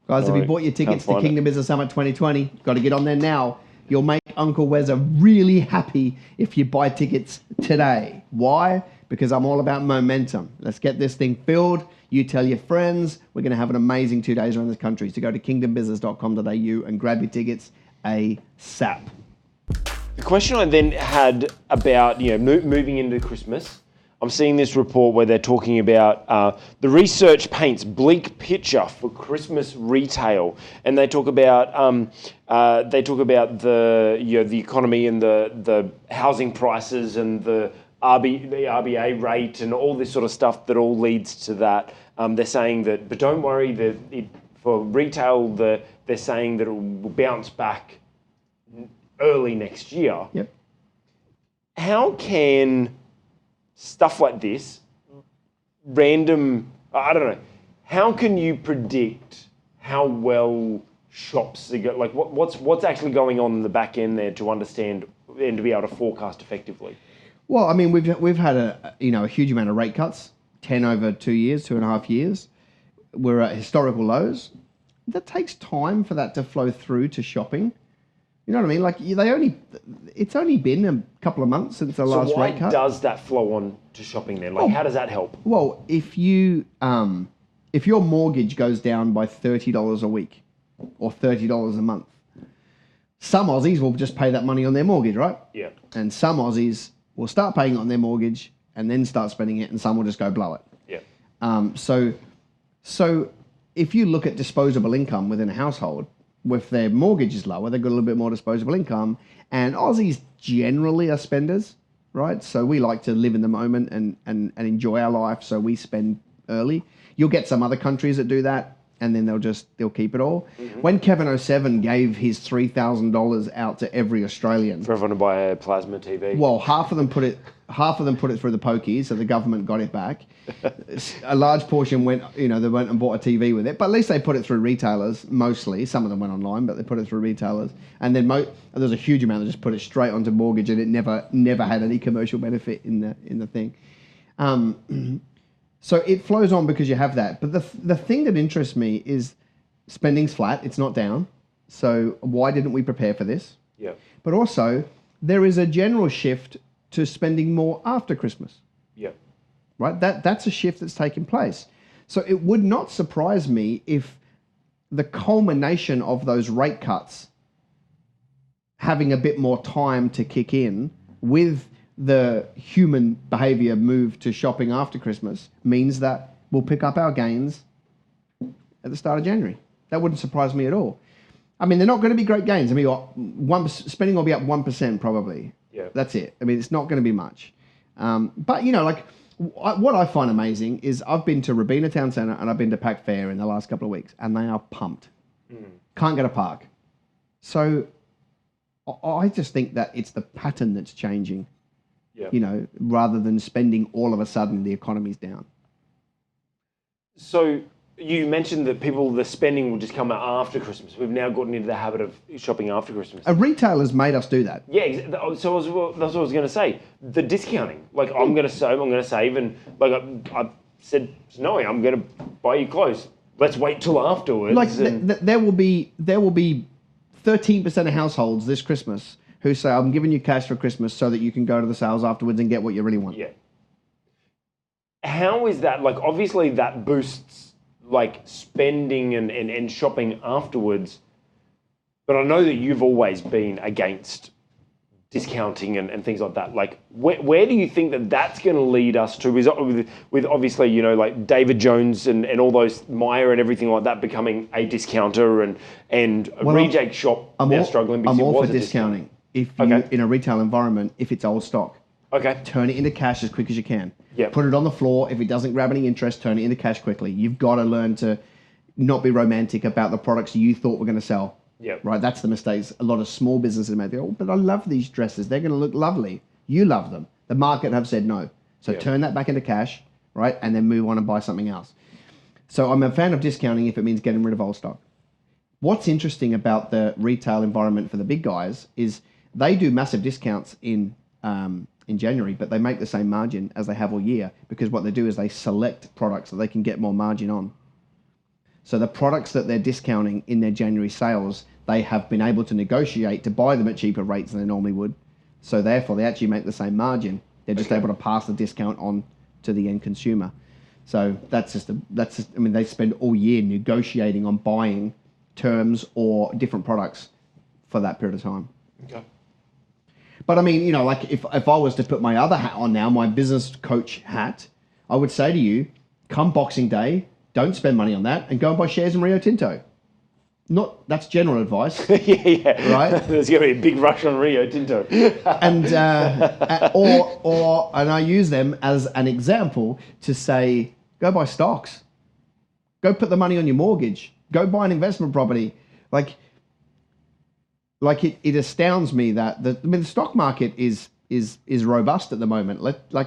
Guys, if you bought your tickets to Kingdom Business Summit 2020, got to get on there now. You'll make Uncle Wez really happy if you buy tickets today. Why? Because I'm all about momentum. Let's get this thing filled. You tell your friends. We're going to have an amazing 2 days around this country. So go to kingdombusiness.com.au and grab your tickets ASAP. The question I then had about, moving into Christmas, I'm seeing this report where they're talking about the research paints bleak picture for Christmas retail, and they talk about the economy and the housing prices and the RBA rate and all this sort of stuff that all leads to that. They're saying that, but don't worry, for retail, they're saying that it will bounce back early next year. Yep. How can stuff like this, random, I don't know, how can you predict how well shops are going? Like, what's actually going on in the back end there to understand and to be able to forecast effectively? Well, I mean, we've had a huge amount of rate cuts, 10 over 2 years, 2.5 years. We're at historical lows. That takes time for that to flow through to shopping. You know what I mean? Like it's only been a couple of months since the last rate cut. So why does that flow on to shopping then? Like, how does that help? Well, if your mortgage goes down by $30 a week or $30 a month, some Aussies will just pay that money on their mortgage, right? Yeah. And some Aussies will start paying it on their mortgage and then start spending it, and some will just go blow it. Yeah. So if you look at disposable income within a household, if their mortgage is lower, they've got a little bit more disposable income. And Aussies generally are spenders, right? So we like to live in the moment and enjoy our life, so we spend early. You'll get some other countries that do that, and then they'll keep it all. Mm-hmm. When Kevin 07 gave his $3,000 out to every Australian for everyone to buy a plasma TV. Well, half of them put it through the pokies, so the government got it back. A large portion went, they went and bought a TV with it, but at least they put it through retailers, mostly. Some of them went online, but they put it through retailers. And then there's a huge amount that just put it straight onto mortgage, and it never had any commercial benefit in the thing. So it flows on because you have that. But the thing that interests me is spending's flat, it's not down. So why didn't we prepare for this? Yeah. But also, there is a general shift to spending more after Christmas. Yeah. Right? That's a shift that's taken place. So it would not surprise me if the culmination of those rate cuts having a bit more time to kick in with the human behavior move to shopping after Christmas means that we'll pick up our gains at the start of January. That wouldn't surprise me at all. I mean, they're not going to be great gains. I mean, spending will be up 1% probably. Yeah. That's it. I mean, it's not going to be much. But, what I find amazing is I've been to Robina Town Centre and I've been to Pack Fair in the last couple of weeks, and they are pumped. Can't get a park. So I just think that it's the pattern that's changing, rather than spending all of a sudden the economy's down. So you mentioned that the spending will just come after Christmas. We've now gotten into the habit of shopping after Christmas. A retailer's made us do that. Yeah, so that's what I was going to say. The discounting. Like, I'm going to save, and like I said, no, I'm going to buy you clothes. Let's wait till afterwards. Like, there will be 13% of households this Christmas who say, I'm giving you cash for Christmas so that you can go to the sales afterwards and get what you really want. Yeah. How is that? Like, obviously that boosts like spending and shopping afterwards. But I know that you've always been against discounting and things like that. Like, where do you think that's going to lead us to? With obviously, like David Jones and all those, Myer and everything like that becoming a discounter and a reject shop now struggling because I'm all it was for discounting. If you, in a retail environment, if it's old stock. Okay. Turn it into cash as quick as you can. Yep. Put it on the floor. If it doesn't grab any interest, turn it into cash quickly. You've got to learn to not be romantic about the products you thought were going to sell. Yep. Right? That's the mistakes a lot of small businesses make. They go, but I love these dresses. They're going to look lovely. You love them. The market have said no. So turn that back into cash, right? And then move on and buy something else. So I'm a fan of discounting if it means getting rid of old stock. What's interesting about the retail environment for the big guys is they do massive discounts in January, but they make the same margin as they have all year, because what they do is they select products that they can get more margin on. So the products that they're discounting in their January sales, they have been able to negotiate to buy them at cheaper rates than they normally would. So therefore, they actually make the same margin. They're just able to pass the discount on to the end consumer. So I mean, they spend all year negotiating on buying terms or different products for that period of time. Okay. But I mean, you know, like if I was to put my other hat on now, my business coach hat, I would say to you, come Boxing Day, don't spend money on that and go and buy shares in Rio Tinto. That's general advice. Yeah. Right? There's going to be a big rush on Rio Tinto. And and I use them as an example to say, go buy stocks. Go put the money on your mortgage. Go buy an investment property. Like it astounds me that the stock market is robust at the moment.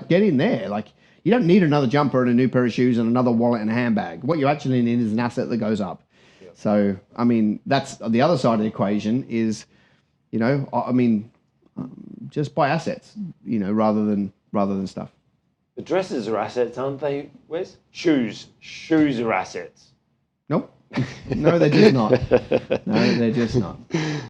Get in there. Like, you don't need another jumper and a new pair of shoes and another wallet and a handbag. What you actually need is an asset that goes up. Yep. So, I mean, that's the other side of the equation is, you know, I mean, just buy assets, you know, rather than stuff. The dresses are assets, aren't they, Wes? Shoes are assets. Nope. No, they're just not. No, they're just not.